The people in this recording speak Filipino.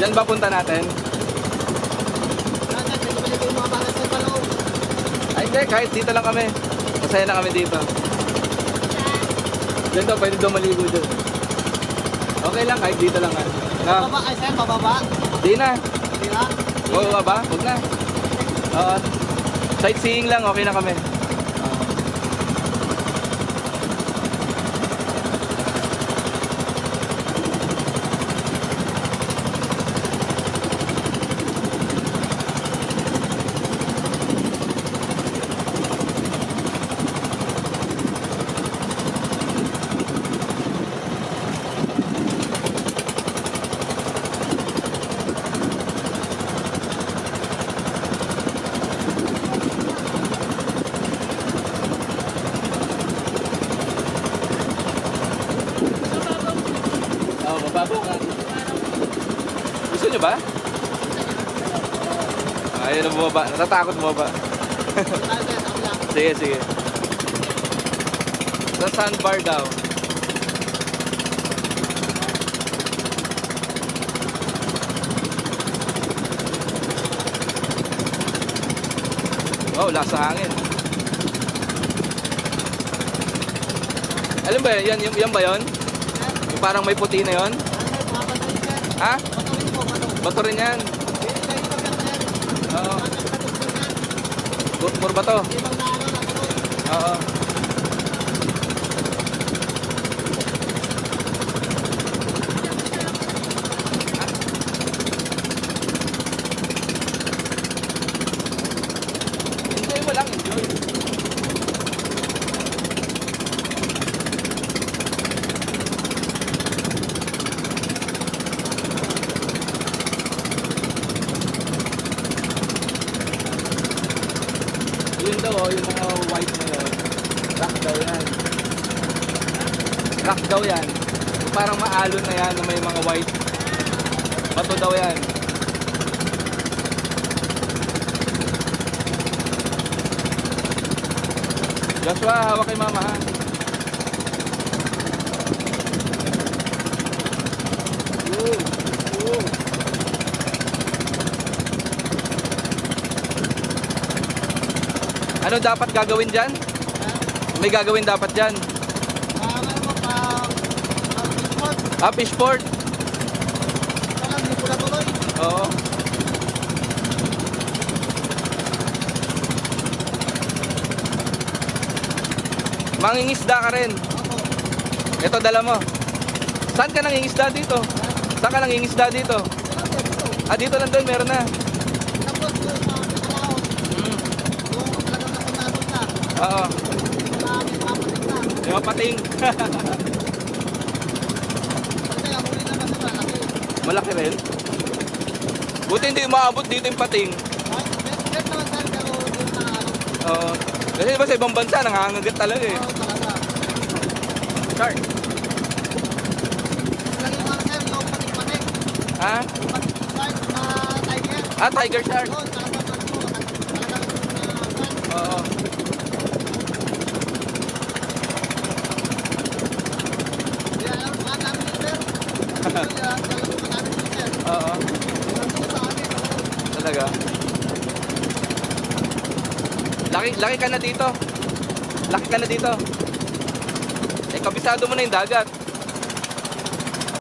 Saan ba punta natin? Ay hindi, kahit dito lang kami. Masaya na kami dito. Diyan daw, pwede daw maligo dyan. Okay lang, kahit dito lang. Na, Bababa kayo sir, bababa. di na. Hindi na. Bababa ba? Huwag na. Sightseeing lang, okay na kami. Babaw ka. Gusto nyo ba? Ayaw na bumaba. Natatakot bumaba. Sige, sige. Sa sandbar daw. Oh, lasa hangin. Alam ba yan? Yan ba yun? Yung parang may puti na yun? Ha? Bato rin yan. Oo. Puro bato. Oo. Enjoy mo lang, enjoy. Yun daw, yung mga white na yun, rock daw yan. Rock daw yan. Parang maalon na yan na may mga white. Bato daw yan. Joshua, hawak kay mama ha. Ano dapat gagawin dyan? May gagawin dapat dyan. Fishport. Oo. Mangingisda ka rin. Ito dala mo. Saan ka nangingisda dito? Saan ka nangingisda dito? Ah, dito lang doon, meron na. Oo. Yung pating. Malaki rin. Buti hindi umaabot dito yung pating. Oo. Kasi diba sa ibang bansa nangangagat talaga eh. Shark. Ha? Ah, tiger shark. Oo. Oo. Talaga. Laki ka na dito. Laki ka na dito. Eh, kabisado mo na yung dagat.